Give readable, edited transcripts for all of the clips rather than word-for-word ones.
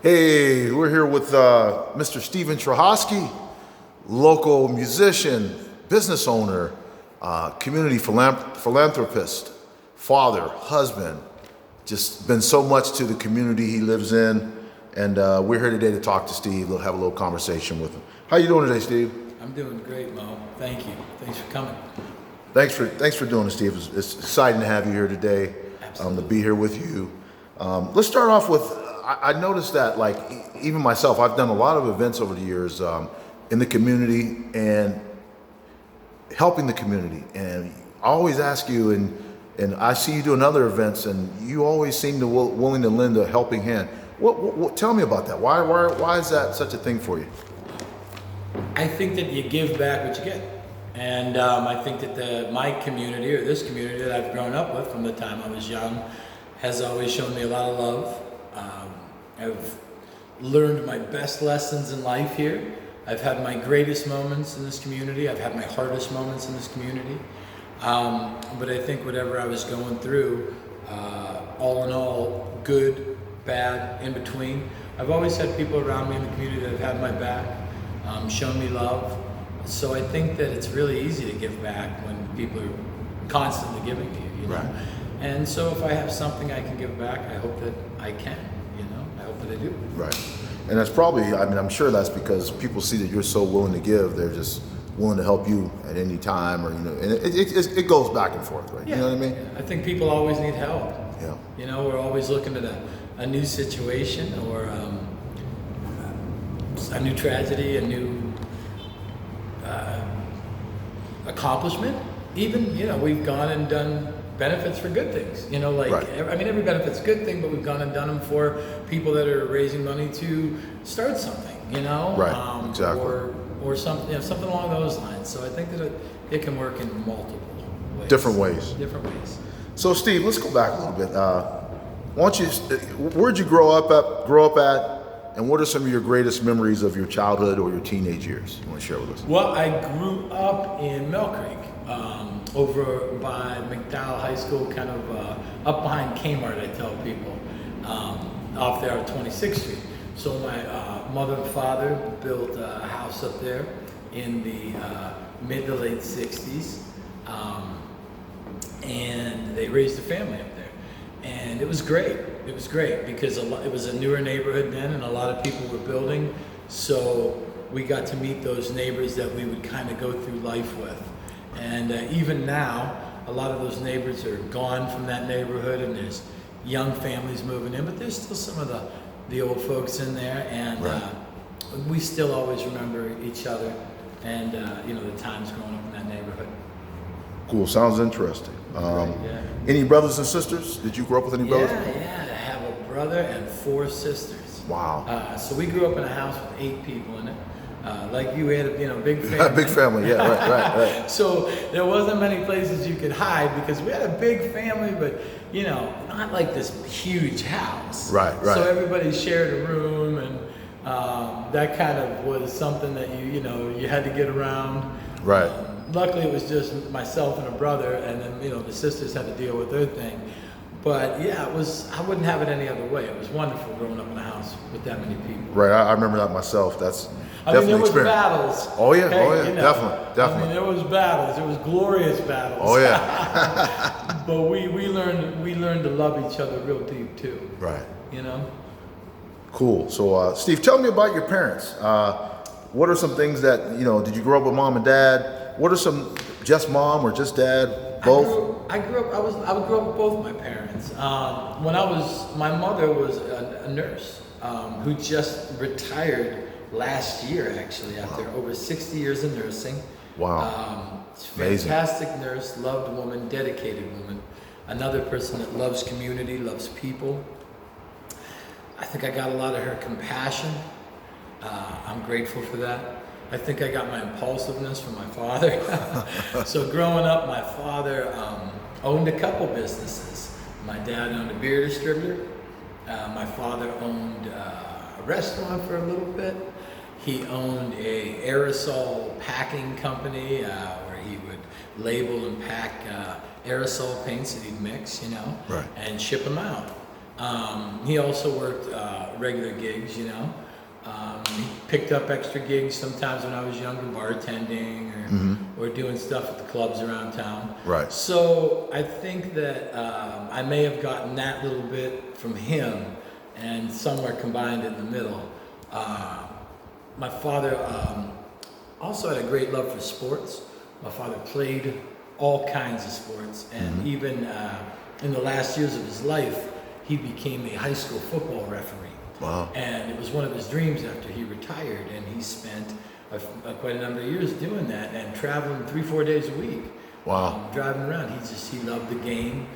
Hey, we're here with Mr. Stephen Trohoske, local musician, business owner, community philanthropist, father, husband. Just been so much to the community he lives in, and we're here today to talk to Steve. We'll have a little conversation with him. How you doing today, Steve? I'm doing great, Mo. Thank you. Thanks for coming. Thanks for doing it, Steve. It's exciting to have you here today. To be here with you. Let's start off with. I noticed that, like, even myself, I've done a lot of events over the years in the community and helping the community. And I always ask you, and I see you doing other events, and you always seem to willing to lend a helping hand. Tell me about that. Why is that such a thing for you? I think that you give back what you get. And I think that my community, or this community that I've grown up with from the time I was young, has always shown me a lot of love. I've learned my best lessons in life here. I've had my greatest moments in this community. I've had my hardest moments in this community. But I think whatever I was going through, all in all, good, bad, in between, I've always had people around me in the community that have had my back, shown me love. So I think that it's really easy to give back when people are constantly giving to you, you know? Right. And so if I have something I can give back, I hope that I can, you know? I hope that I do. Right. And that's probably, I'm sure that's because people see that you're so willing to give, they're just willing to help you at any time, or, and it goes back and forth, right? Yeah. You know what I mean? Yeah. I think people always need help. Yeah. You know, we're always looking at a new situation or a new tragedy, a new accomplishment. Even, we've gone and done benefits for good things. Right. Every benefit's a good thing, but we've gone and done them for people that are raising money to start something, Right, exactly. Or something, something along those lines. So I think that it can work in multiple ways. Different ways. Different ways. So Steve, let's go back a little bit. Where'd you grow up at, and what are some of your greatest memories of your childhood or your teenage years you want to share with us? Well, I grew up in Mill Creek, over by McDowell High School, kind of up behind Kmart, I tell people, off there on 26th Street. So my mother and father built a house up there in the mid to late 60s, and they raised a family up there. And it was great. It was great because it was a newer neighborhood then, and a lot of people were building. So we got to meet those neighbors that we would kind of go through life with. And even now, a lot of those neighbors are gone from that neighborhood, and there's young families moving in, but there's still some of the old folks in there, and right. We still always remember each other and the times growing up in that neighborhood. Cool. Sounds interesting. Right, yeah. Any brothers and sisters? Did you grow up with any brothers? Yeah. I have a brother and 4 sisters. Wow. So we grew up in a house with 8 people in it. Like you, we had a big family. Big family, yeah, right. So there wasn't many places you could hide because we had a big family, but not like this huge house. Right. So everybody shared a room, and that kind of was something that you had to get around. Right. Luckily, it was just myself and a brother, and then the sisters had to deal with their thing. But yeah, I wouldn't have it any other way. It was wonderful growing up in a house with that many people. Right, I remember that myself. That's definitely there was experience. battles. Oh yeah, Okay, definitely. there was battles. It was glorious battles. Oh yeah. But we learned to love each other real deep too. Right. Cool. So Steve, tell me about your parents. What are some things that did you grow up with mom and dad? What are some, just mom or just dad? Both? I grew up with both my parents. My mother was a nurse who just retired last year, actually, after over 60 years of nursing. Wow. Amazing. Fantastic nurse, loved woman, dedicated woman. Another person that loves community, loves people. I think I got a lot of her compassion. I'm grateful for that. I think I got my impulsiveness from my father. So growing up, my father owned a couple businesses. My dad owned a beer distributor. My father owned a restaurant for a little bit. He owned a aerosol packing company where he would label and pack aerosol paints that he'd mix, Right. and ship them out. He also worked regular gigs, you know. He picked up extra gigs sometimes when I was younger, bartending or doing stuff at the clubs around town. Right. So I think that I may have gotten that little bit from him, and somewhere combined in the middle. My father also had a great love for sports. My father played all kinds of sports, and even in the last years of his life, he became a high school football referee. Wow. And it was one of his dreams after he retired, and he spent quite a number of years doing that and traveling 3-4 days a week. Wow. Driving around. He loved the game.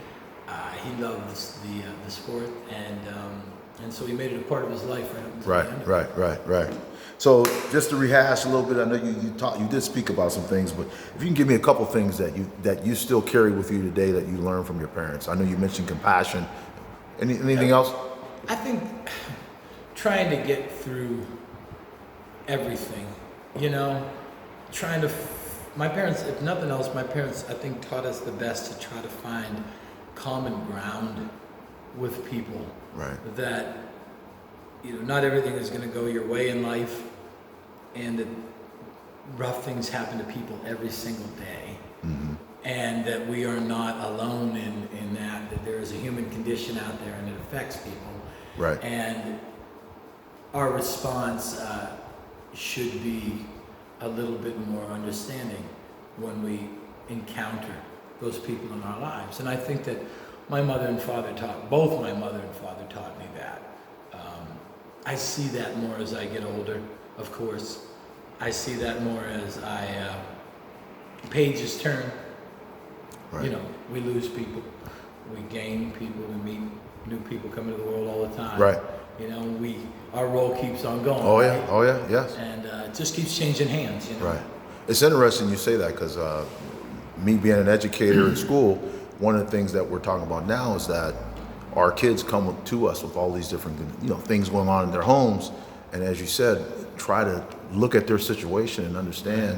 He loved the sport, and so he made it a part of his life right up until the end. Right. So just to rehash a little bit, I know you did speak about some things, but if you can give me a couple things that you still carry with you today that you learned from your parents. I know you mentioned compassion. Anything else? I think trying to get through everything, you know, my parents, if nothing else, I think taught us the best to try to find common ground with people. Right. That, you know, not everything is going to go your way in life, and that rough things happen to people every single day. And that we are not alone in that there is a human condition out there and it affects people. Right. And our response should be a little bit more understanding when we encounter those people in our lives. And I think that both my mother and father taught me that. I see that more as I get older, of course. I see that more as pages turn. Right. You know, we lose people, we gain people, we meet new people coming to the world all the time. Right. You know, our role keeps on going. Oh yeah. Right? Oh yeah. Yes. And it just keeps changing hands. You know. Right. It's interesting you say that because me being an educator in school, one of the things that we're talking about now is that our kids come to us with all these different, things going on in their homes, and as you said, try to look at their situation and understand.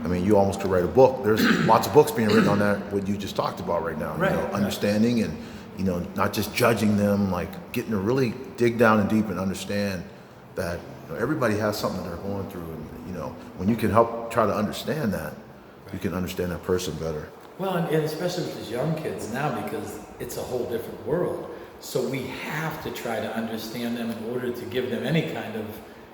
I mean, you almost could write a book. There's lots of books being written on that, what you just talked about right now. Right. Understanding and, not just judging them, like getting to really dig down and deep and understand that everybody has something that they're going through. And, when you can help try to understand that, you can understand that person better. Well, and especially with these young kids now, because it's a whole different world. So we have to try to understand them in order to give them any kind of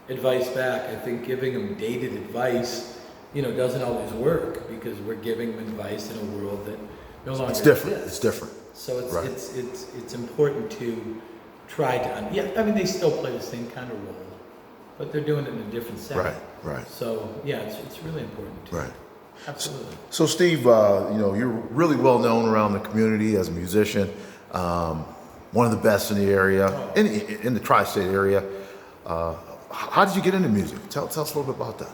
advice back. I think giving them dated advice, doesn't always work because we're giving them advice in a world that no longer exists. It's different. So it's Right. it's important to try to they still play the same kind of role, but they're doing it in a different setting. Right. So yeah, it's really important. Right. Absolutely. So Steve, you're really well known around the community as a musician, one of the best in the area, in the tri-state area. How did you get into music? Tell us a little bit about that.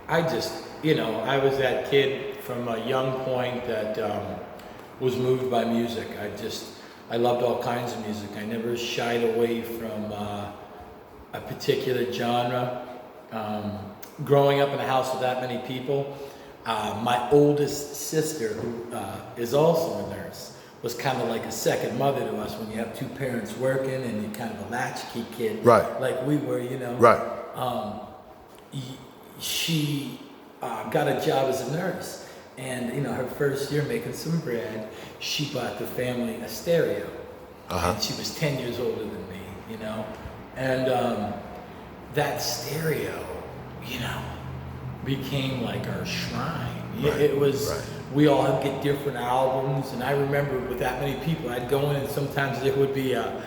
I just, I was that kid from a young point that was moved by music. I loved all kinds of music. I never shied away from a particular genre. Growing up in a house with that many people, my oldest sister, who is also a nurse, was kind of like a second mother to us when you have two parents working and you're kind of a latchkey kid, Right. like we were, Right. She got a job as a nurse, and her first year making some bread, she bought the family a stereo. And she was 10 years older than me, and that stereo, became like our shrine. Right. It was. Right. We all had get different albums, and I remember with that many people, I'd go in and sometimes there would be a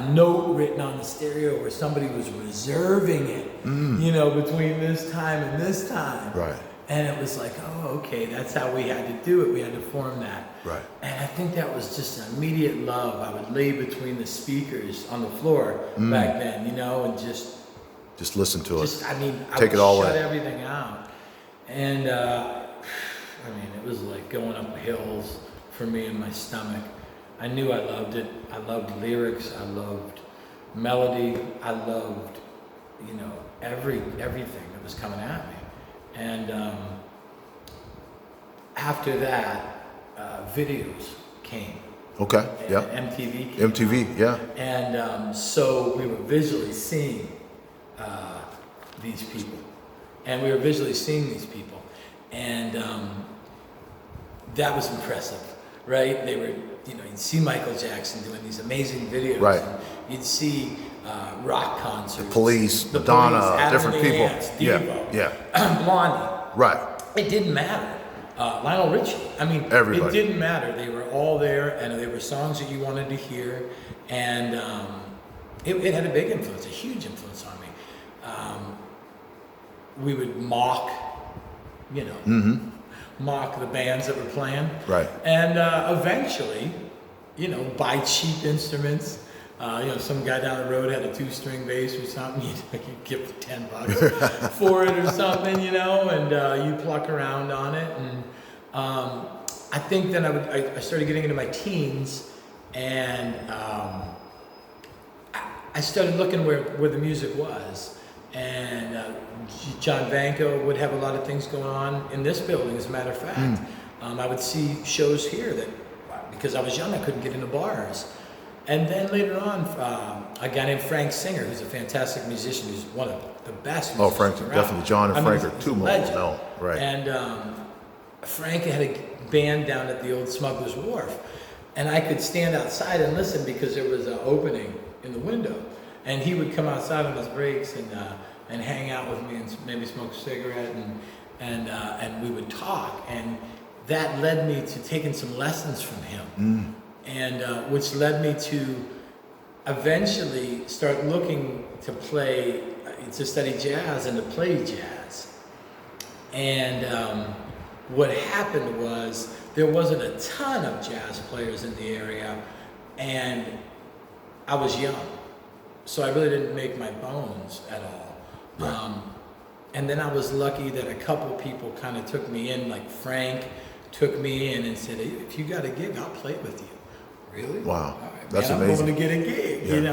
note written on the stereo where somebody was reserving it, between this time and this time. Right. And it was like, oh, okay, that's how we had to do it. We had to form that. Right. And I think that was just an immediate love. I would lay between the speakers on the floor back then, and Just listen to it. I Take would it all shut in. everything out. And, it was like going up hills for me in my stomach. I knew I loved it. I loved lyrics. I loved melody. I loved, everything that was coming at me. And after that, videos came. Okay. Yeah. MTV. Came MTV. out. Yeah. And so we were visually seeing these people, and that was impressive, right? They were, you'd see Michael Jackson doing these amazing videos. Right. And you'd see rock concerts. Police, the Madonna, Police, Adam different and the people. Ants, Yeah, Devo, yeah. Blondie. Right. It didn't matter. Lionel Richie. I mean, Everybody. it didn't matter. They were all there, and they were songs that you wanted to hear, and it had a big influence, a huge influence on me. We would mock, mock the bands that were playing. Right. And eventually, buy cheap instruments. Some guy down the road had a 2-string bass or something. You'd give $10 for it or something, and you pluck around on it. And I think then I started getting into my teens, and I started looking where the music was. And John Vanko would have a lot of things going on in this building, as a matter of fact. I would see shows here that, because I was young, I couldn't get into bars. And then later on, a guy named Frank Singer, who's a fantastic musician, who's one of the best musicians Frank, around. definitely. John and Frank are two legends. No, right. And Frank had a band down at the old Smuggler's Wharf. And I could stand outside and listen because there was an opening in the window. And he would come outside on his breaks and hang out with me and maybe smoke a cigarette, and we would talk. And that led me to taking some lessons from him. And which led me to eventually start looking to study jazz and to play jazz. And what happened was there wasn't a ton of jazz players in the area, and I was young, so I really didn't make my bones at all. Right. And then I was lucky that a couple people kind of took me in, like Frank took me in and said, "Hey, if you got a gig, I'll play with you." Really? Wow. All right, That's man, amazing. I'm going to get a gig,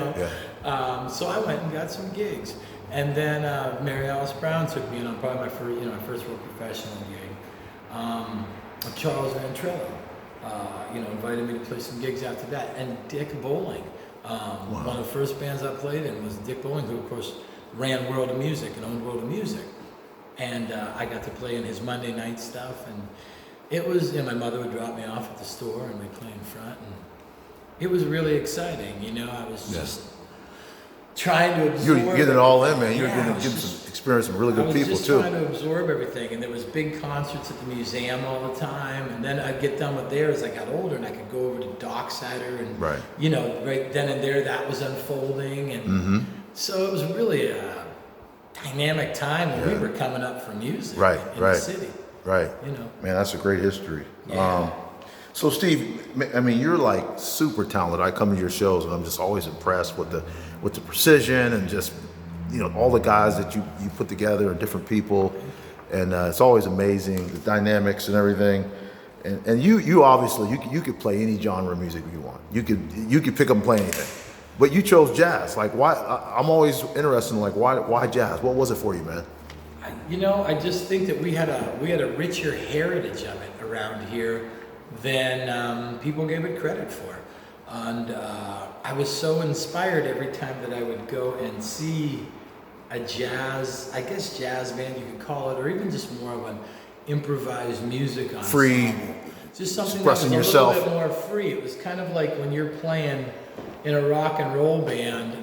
Yeah. So I went and got some gigs. And then Mary Alice Brown took me in on probably my first real professional gig. Charles Ventrella, invited me to play some gigs after that. And Dick Bowling, one of the first bands I played in was Dick Bowling, who of course ran World of Music and owned World of Music. And I got to play in his Monday night stuff. And it was, my mother would drop me off at the store and we'd play in front. And it was really exciting, I was just trying to absorb. You were getting it all in, man. You were Yeah, getting some experience with really good people, I was just too. trying to absorb everything, and there was big concerts at the museum all the time, and then I'd get done with there as I got older, and I could go over to Docksider, and Right. Right then and there that was unfolding, and so it was really a dynamic time when we were coming up for music in the city. Right. Man, that's a great history. Yeah. So Steve, I mean, you're like super talented. I come to your shows and I'm just always impressed with the precision and just, all the guys that you put together and different people. And it's always amazing, the dynamics and everything. And you obviously, you could play any genre of music you want. You could pick up and play anything. But you chose jazz. Like, why? I'm always interested in, like, why jazz? What was it for you, man? I just think that we had a richer heritage of it around here than people gave it credit for. And I was so inspired every time that I would go and see a jazz band you could call it, or even just more of an improvised music ensemble. Free, just something expressing that was yourself. a little bit more free. It was kind of like when you're playing in a rock and roll band,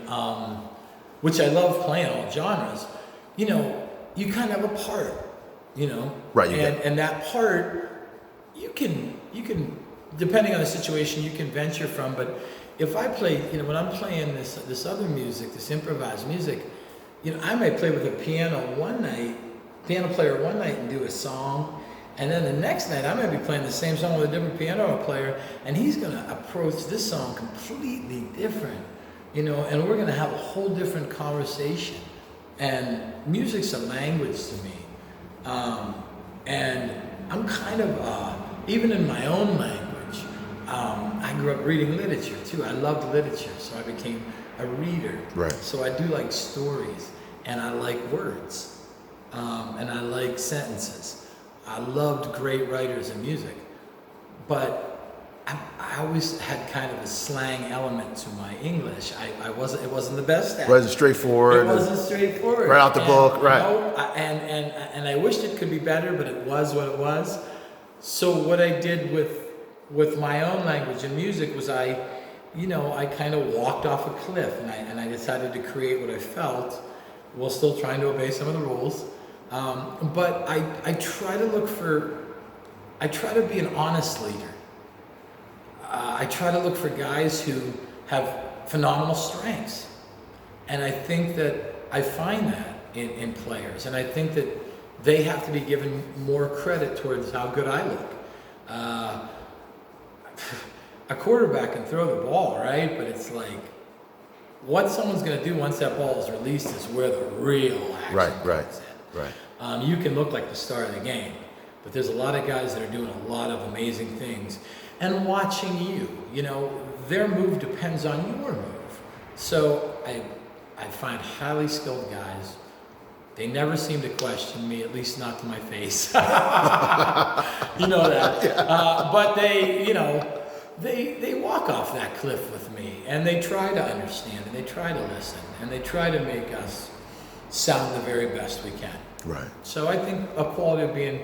which I love playing all genres, you kind of have a part, Right. And that part, you can, depending on the situation, you can venture from. But if I play, when I'm playing this other music, this improvised music, I may play with a piano player one night and do a song, and then the next night I may be playing the same song with a different piano player, and he's going to approach this song completely different, and we're going to have a whole different conversation. And music's a language to me, and I'm kind of even in my own language. I grew up reading literature too. I loved literature, so I became a reader. Right. So I do like stories, and I like words, and I like sentences. I loved great writers in music, but I always had kind of a slang element to my English. It wasn't the best at it. Wasn't straightforward. It wasn't straightforward. Right out the book, you right. know, and I wished it could be better, but it was what it was. So what I did with my own language and music was I kind of walked off a cliff, and I decided to create what I felt while still trying to obey some of the rules. But I try to be an honest leader. I try to look for guys who have phenomenal strengths. And I think that I find that in players. And I think that they have to be given more credit towards how good I look. A quarterback can throw the ball, right? But it's like, what someone's going to do once that ball is released is where the real action comes in. Right. You can look like the star of the game, but there's a lot of guys that are doing a lot of amazing things. And watching their move depends on your move. So I find highly skilled guys. They never seem to question me, at least not to my face. You know that. Yeah. But they walk off that cliff with me, and they try to understand, and they try to listen, and they try to make us sound the very best we can. Right. So I think a quality of being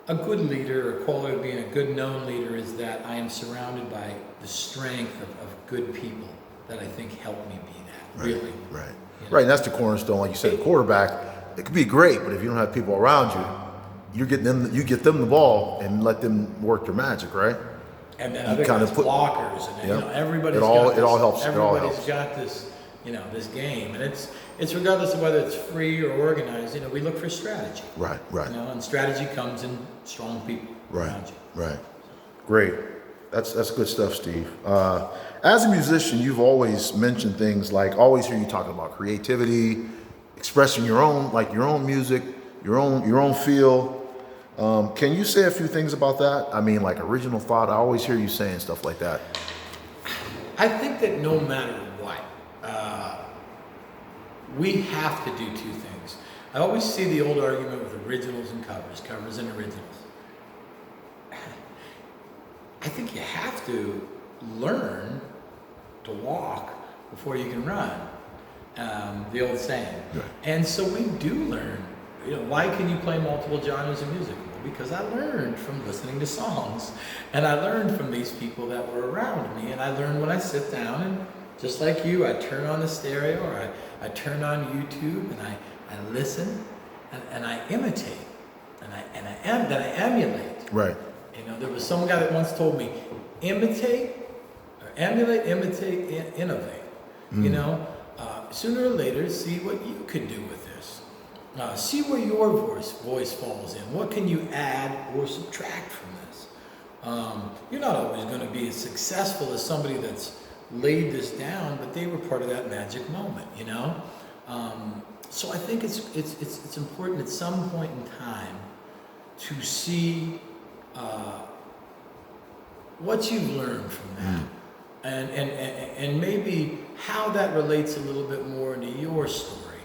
a good leader, or quality of being a good known leader, is that I am surrounded by the strength of good people that I think help me be that. Right. Really. Right. You know? Right. And that's the cornerstone, like you said, the quarterback. It could be great, but if you don't have people around you, you get them the ball and let them work their magic, right? And then other guys, blockers, and everybody's it all helps. Everybody's got this, this game, and it's regardless of whether it's free or organized. We look for strategy. Right. And strategy comes in strong people around you. Right. Great. That's good stuff, Steve. As a musician, you've always mentioned things like, always hear you talking about creativity, expressing your own music, your own feel. Can you say a few things about that? I mean, like original thought. I always hear you saying stuff like that. I think that no matter what, we have to do two things. I always see the old argument with originals and covers and originals. I think you have to learn to walk before you can run. The old saying. Right. And so we do learn. Why can you play multiple genres of music? Well, because I learned from listening to songs, and I learned from these people that were around me, and I learned when I sit down, and just like you, I turn on the stereo, or I turn on YouTube, and I listen, and I imitate, and I emulate. Right. There was some guy that once told me, emulate, innovate. Sooner or later, see what you could do with this. See where your voice falls in. What can you add or subtract from this? You're not always going to be as successful as somebody that's laid this down, but they were part of that magic moment, So I think it's important at some point in time to see what you've learned from that. And maybe how that relates a little bit more into your story,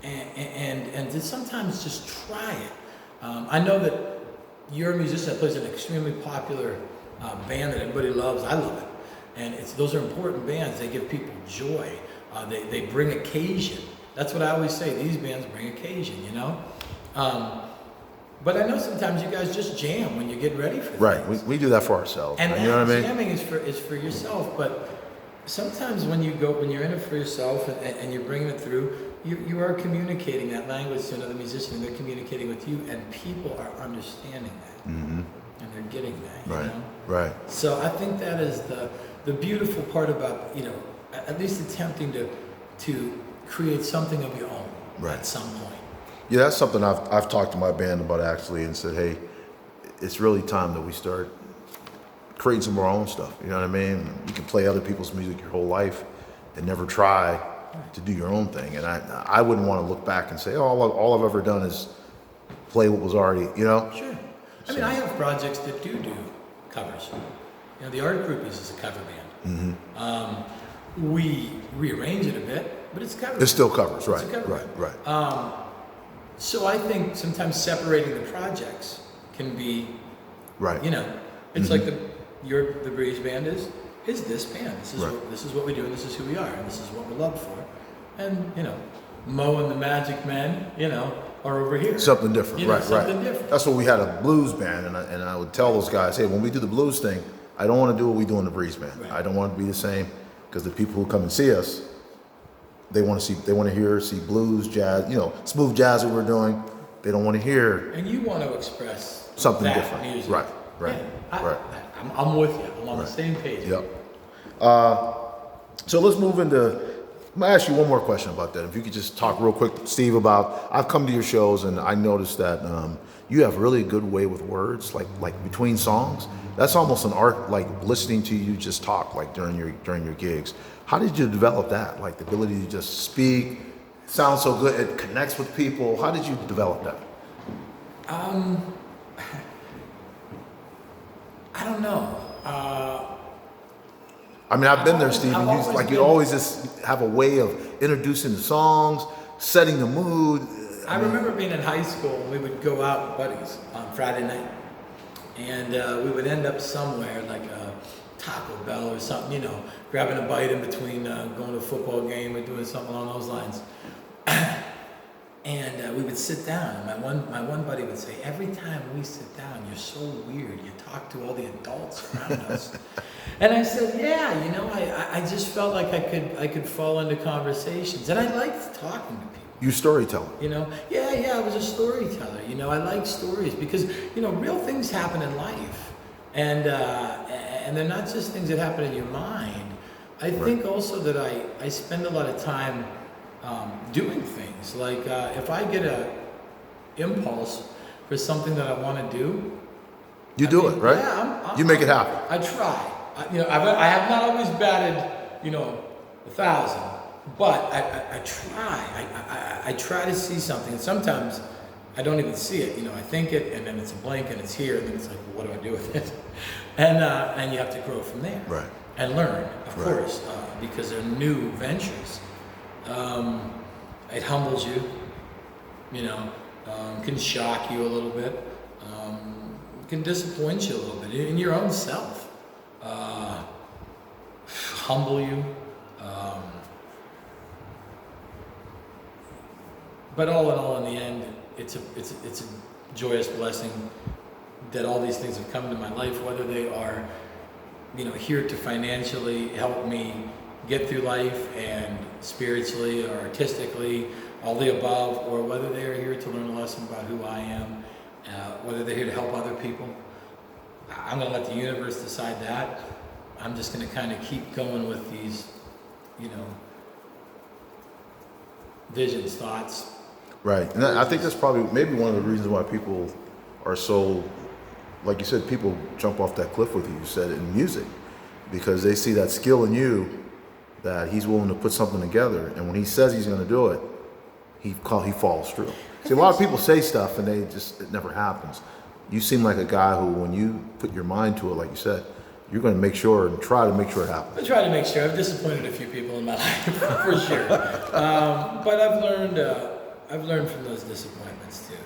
and to sometimes just try it. I know that you're a musician that plays an extremely popular band that everybody loves. I love it, and those are important bands. They give people joy. They bring occasion. That's what I always say. These bands bring occasion, But I know sometimes you guys just jam when you get ready for things. Right. We do that for ourselves. And you know what I mean? jamming is for yourself. But sometimes when you're in it for yourself and you're bringing it through, you are communicating that language to another musician, and they're communicating with you, and people are understanding that, and they're getting that. Right. Right. So I think that is the beautiful part about at least attempting to create something of your own at some point. Yeah, that's something I've talked to my band about actually, and said, hey, it's really time that we start creating some of our own stuff. You know what I mean? You can play other people's music your whole life and never try to do your own thing. And I wouldn't want to look back and say, oh, all I've ever done is play what was already, Sure. I mean, I have projects that do covers. The Art Groupies is a cover band. We rearrange it a bit, but it's covers. It still covers, right? It's a cover Right. band. So I think sometimes separating the projects can be, right. It's like the Breeze Band is this band. This is Right. this is what we do, and this is who we are, and this is what we're loved for. And Mo and the Magic Men, are over here. Something different, right? Something Right. different. That's what we had a blues band, and I would tell those guys, hey, when we do the blues thing, I don't want to do what we do in the Breeze Band. Right. I don't want it to be the same because the people who come and see us, they want to see blues, jazz, smooth jazz that we're doing. They don't want to hear And you want to express something that different, music. right? Right. Yeah, Right. I'm with you. I'm on Right. the same page. Yep. So let's move into. I'm gonna ask you one more question about that. If you could just talk real quick, Steve, about I've come to your shows and I noticed that you have really a good way with words, like between songs. That's almost an art, like listening to you just talk, like during your gigs. How did you develop that? Like the ability to just speak, sounds so good, it connects with people. How did you develop that? I don't know. I mean, I've been there, Steve, I've and always you been- always just have a way of introducing the songs, setting the mood. I remember being in high school and we would go out with buddies on Friday night. And we would end up somewhere like a Taco Bell or something, grabbing a bite in between going to a football game or doing something along those lines. And we would sit down, and my one buddy would say, every time we sit down, you're so weird. You talk to all the adults around us. And I said, yeah, I just felt like I could fall into conversations, and I liked talking to people. You storyteller. I was a storyteller. I like stories because real things happen in life, and they're not just things that happen in your mind. I think also that I spend a lot of time doing things. Like if I get a impulse for something that I want to do, You do it, right? Yeah, You make it happen. I try. I have not always batted 1,000, but I try. I try to see something, and sometimes I don't even see it. I think it, and then it's a blank, and it's here, and then it's like, well, what do I do with it? And you have to grow from there, Right. and learn, of Right. course, because they're new ventures. It humbles you, can shock you a little bit, can disappoint you a little bit in your own self, humble you. But all in all, in the end, it's a joyous blessing that all these things have come into my life, whether they are, here to financially help me get through life and spiritually or artistically, all the above, or whether they are here to learn a lesson about who I am, whether they're here to help other people. I'm going to let the universe decide that. I'm just going to kind of keep going with these, visions, thoughts. Right. And I think that's probably maybe one of the reasons why people are so, like you said, people jump off that cliff with you. You said in music, because they see that skill in you, that he's willing to put something together, and when he says he's going to do it, he follows through. See, a lot of people say stuff and it never happens. You seem like a guy who, when you put your mind to it, like you said, you're going to make sure and try to make sure it happens. I try to make sure. I've disappointed a few people in my life, for sure. But I've learned from those disappointments too.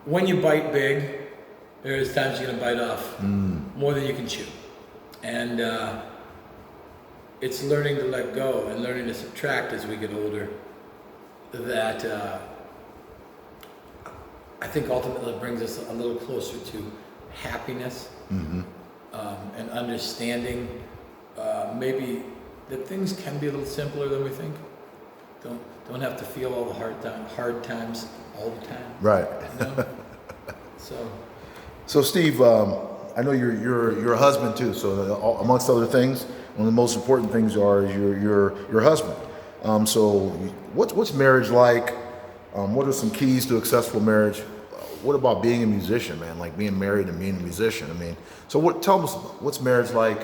When you bite big, there's times you're going to bite off more than you can chew, and it's learning to let go and learning to subtract as we get older. That I think ultimately brings us a little closer to happiness and understanding maybe that things can be a little simpler than we think. Don't have to feel all the hard times all the time. Right. So Steve, I know you're a husband too. So amongst other things, one of the most important things is your husband. So what's marriage like? What are some keys to a successful marriage? What about being a musician, man? Like being married and being a musician. Tell us what's marriage like?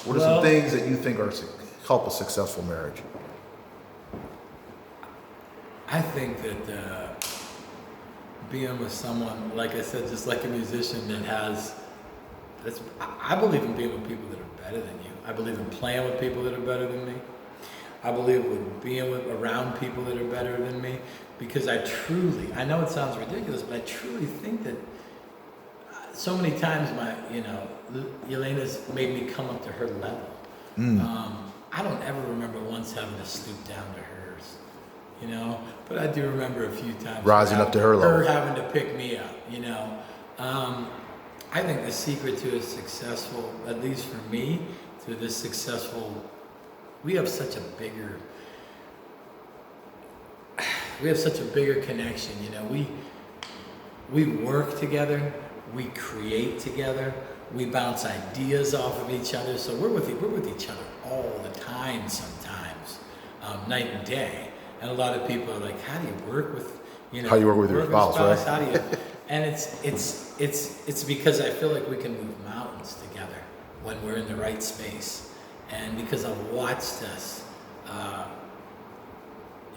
What are some things that you think help a successful marriage? I think that being with someone, like I said, just like a musician I believe in being with people that are better than you. I believe in playing with people that are better than me. I believe with being around people that are better than me, because I know it sounds ridiculous, but I truly think that so many times Elena's made me come up to her level. I don't ever remember once having to stoop down to hers, but I do remember a few times rising up to her level, her having to pick me up. I think the secret to a successful, at least for me, to this successful, we have such a bigger connection. We work together, we create together, we bounce ideas off of each other. So we're with each other all the time, sometimes, night and day. And a lot of people are like, "How do you work with how you work with your spouse, right?" How do you? And it's because I feel like we can move mountains together when we're in the right space, and because I've watched us,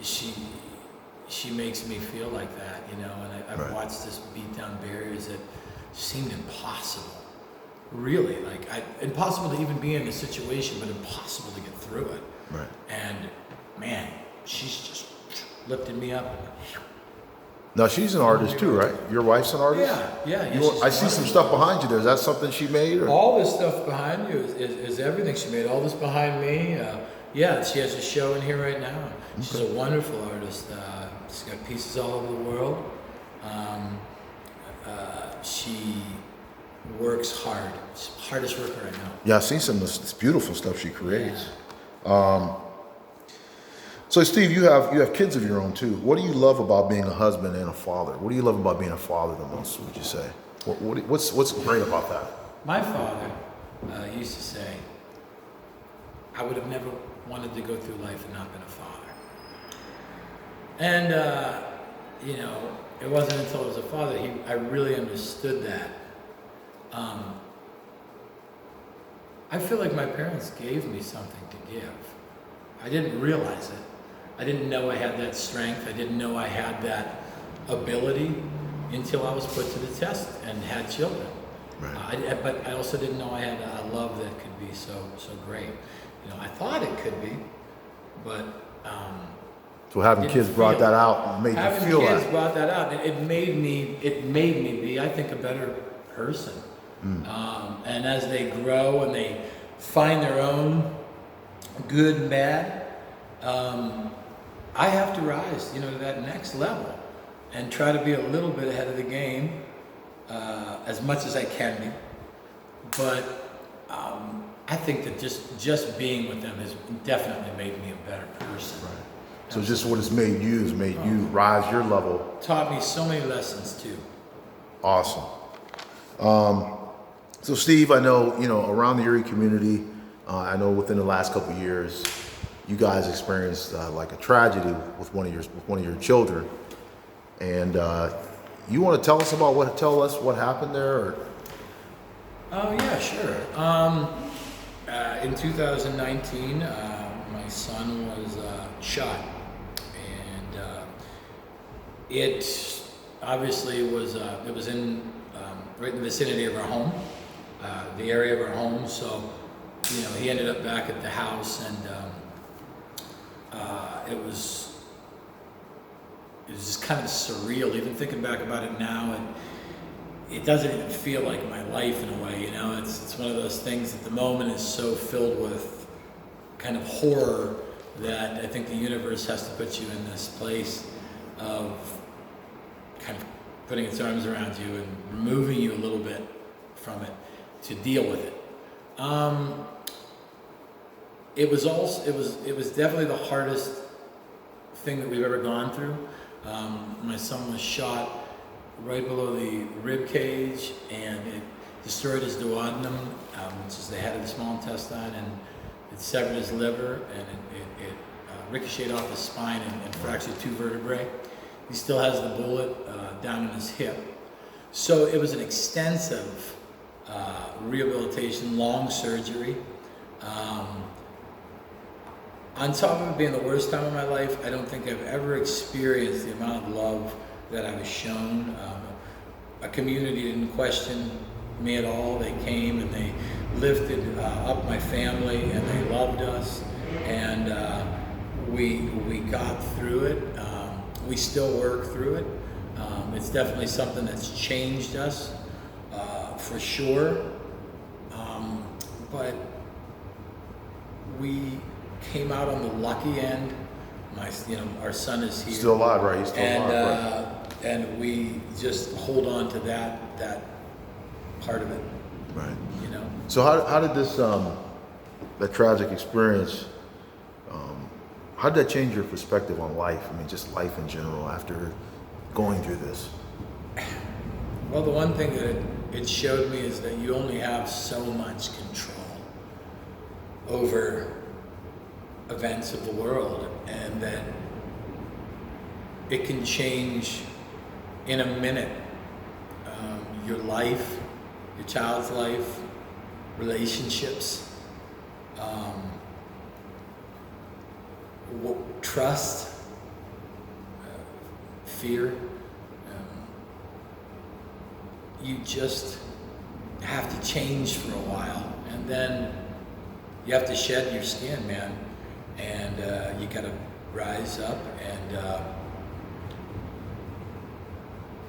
she makes me feel like that, and I've right. watched us beat down barriers that seemed impossible, really, impossible to even be in the situation, but impossible to get through it. Right. And man, she's just lifted me up. Now she's an artist too, right? Your wife's an artist? Yeah. I see some stuff behind you there. Is that something she made? Or? All this stuff behind you is everything she made. All this behind me. She has a show in here right now. She's a wonderful artist. She's got pieces all over the world. She works hard. She's the hardest worker I know. Yeah, I see some of this beautiful stuff she creates. Yeah. So Steve, you have kids of your own too. What do you love about being a husband and a father? What do you love about being a father the most, would you say? What's great about that? My father used to say, I would have never wanted to go through life and not been a father. And, it wasn't until I was a father, I really understood that. I feel like my parents gave me something to give. I didn't realize it. I didn't know I had that strength. I didn't know I had that ability until I was put to the test and had children. Right. But I also didn't know I had a love that could be so great. I thought it could be, but so having kids brought that out and made you feel that. Having kids brought that out. It made me be, I think, a better person. And as they grow and they find their own good and bad, I have to rise, to that next level and try to be a little bit ahead of the game, as much as I can be. But I think that just being with them has definitely made me a better person. Right. So just what it's made you is made you rise your level. Taught me so many lessons too. Awesome. So Steve, I know, around the Erie community, I know within the last couple of years, you guys experienced like a tragedy with one of your children, and you want to tell us what happened there? Or? Oh yeah, sure. In 2019, my son was shot, and it obviously was it was in right in the vicinity of our home, the area of our home. So he ended up back at the house, and it was just kind of surreal. Even thinking back about it now, and it doesn't even feel like my life in a way. It's one of those things at the moment is so filled with kind of horror that I think the universe has to put you in this place of kind of putting its arms around you and removing you a little bit from it to deal with it. It was definitely the hardest thing that we've ever gone through. My son was shot right below the rib cage, and it destroyed his duodenum, which is the head of the small intestine, and it severed his liver, and it ricocheted off his spine and fractured 2 vertebrae. He still has the bullet down in his hip. So it was an extensive rehabilitation, long surgery. On top of it being the worst time of my life, I don't think I've ever experienced the amount of love that I was shown. A community didn't question me at all. They came and they lifted up my family, and they loved us, and we got through it. We still work through it. It's definitely something that's changed us for sure. But we came out on the lucky end. Our son is here. Still alive, right? He's still alive, right? And we just hold on to that part of it. Right. You know. So how did this that tragic experience? How did that change your perspective on life? I mean, just life in general after going through this. Well, the one thing that it showed me is that you only have so much control over events of the world, and that it can change in a minute. Your life, your child's life, relationships, trust, fear. You just have to change for a while, and then you have to shed your skin, man, and you gotta rise up, and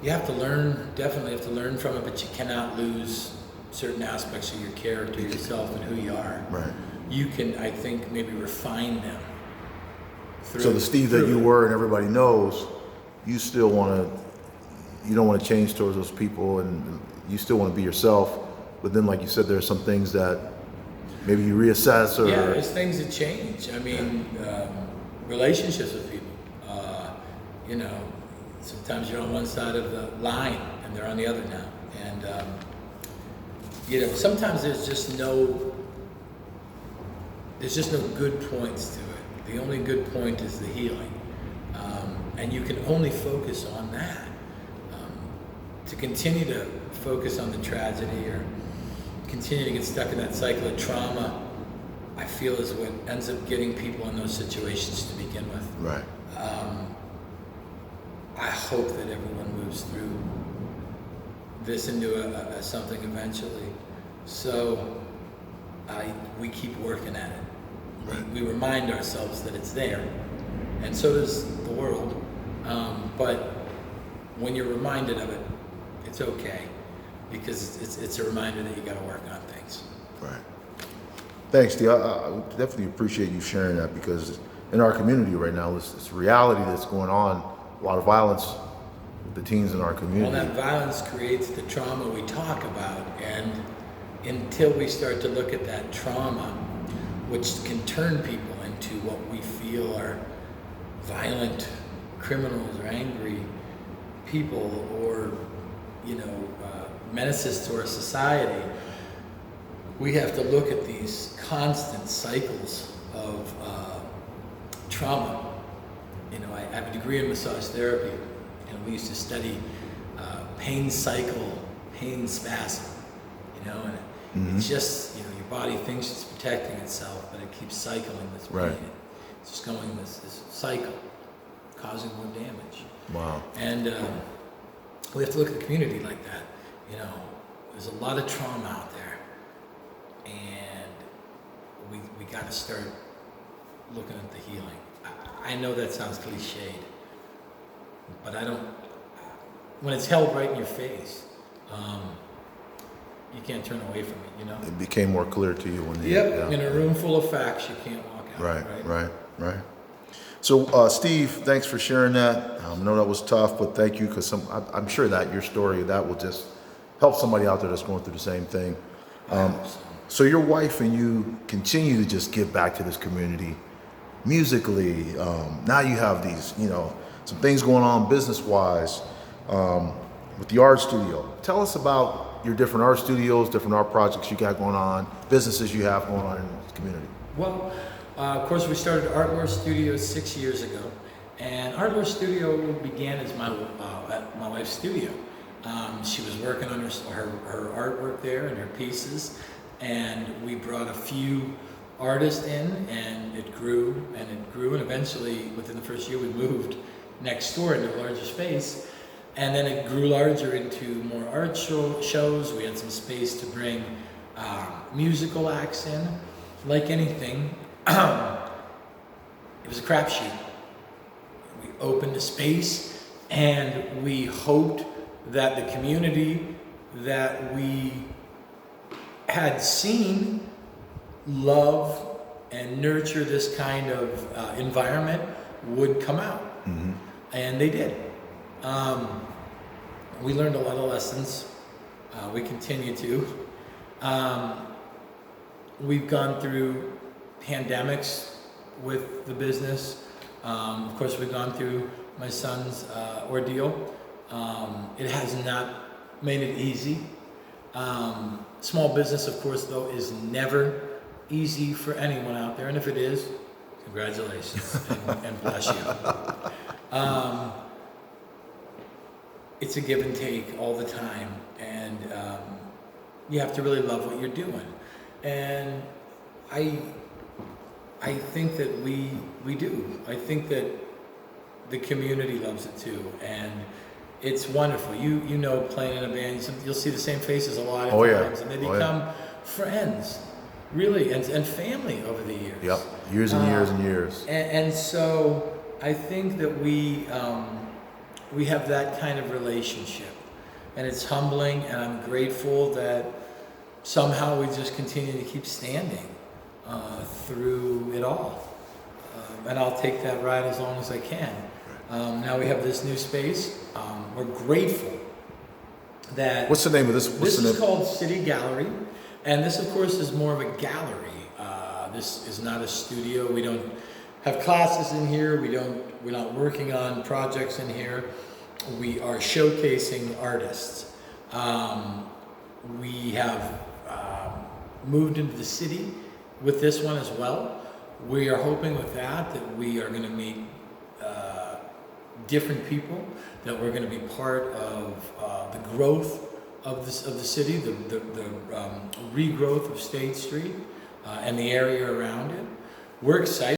you have to learn, definitely have to learn from it, but you cannot lose certain aspects of your character, yourself, and who you are. Right. You can, I think, maybe refine them. So the Steve that you were and everybody knows, you still you don't want to change towards those people, and you still want to be yourself. But then, like you said, there's some things that maybe you reassess, or yeah, there's things that change. I mean, relationships with people. Sometimes you're on one side of the line and they're on the other now, and sometimes there's just no good points to it. The only good point is the healing, and you can only focus on that. To continue to focus on the tragedy or continue to get stuck in that cycle of trauma, I feel is what ends up getting people in those situations to begin with. right. I hope that everyone moves through this into a something eventually. So we keep working at it. Right. We remind ourselves that it's there, and so does the world. But when you're reminded of it, it's okay, because it's a reminder that you got to work on things. Right. Thanks, Steve. I definitely appreciate you sharing that, because in our community right now, it's reality that's going on. A lot of violence with the teens in our community. Well, that violence creates the trauma we talk about, and until we start to look at that trauma, which can turn people into what we feel are violent criminals or angry people, or menaces to our society, we have to look at these constant cycles of trauma. I have a degree in massage therapy, and we used to study pain cycle, pain spasm, and it's just, your body thinks it's protecting itself, but it keeps cycling this pain. Right. It's just going this cycle, causing more damage. Wow. And we have to look at the community like that. There's a lot of trauma out there, and we got to start looking at the healing. I know that sounds cliched, but when it's held right in your face, you can't turn away from it, It became more clear to you when in a room full of facts, you can't walk out. Right. So, Steve, thanks for sharing that. I know that was tough, but thank you, because I'm sure that your story, that will just help somebody out there that's going through the same thing. So your wife and you continue to just give back to this community musically. Now you have these, some things going on business-wise with the art studio. Tell us about your different art studios, different art projects you got going on, businesses you have going on in the community. Well, of course, we started Artlore Studio 6 years ago, and Artlore Studio began as my wife's studio. She was working on her artwork there and her pieces, and we brought a few artists in, and it grew, and eventually, within the first year, we moved next door into a larger space, and then it grew larger into more art shows. We had some space to bring musical acts in. Like anything, it was a crapshoot. We opened a space, and we hoped that the community that we had seen love and nurture this kind of environment would come out. And they did. We learned a lot of lessons. We continue to. We've gone through pandemics with the business. Of course, we've gone through my son's ordeal. It has not made it easy. Small business, of course, though, is never easy for anyone out there. And if it is, congratulations and bless you. It's a give and take all the time. And you have to really love what you're doing. And I think that we do. I think that the community loves it too. And it's wonderful. You know, playing in a band, you'll see the same faces a lot of times, and they become friends, really, and family over the years. Yep, years and years and years. And so I think that we have that kind of relationship, and it's humbling, and I'm grateful that somehow we just continue to keep standing through it all. And I'll take that ride as long as I can. Now we have this new space. We're grateful that... What's the name of this? This is called City Gallery. And this, of course, is more of a gallery. This is not a studio. We don't have classes in here. We're not working on projects in here. We are showcasing artists. We have moved into the city with this one as well. We are hoping with that we are going to meet different people, that we're going to be part of the growth of the city, the regrowth of State Street and the area around it. We're excited.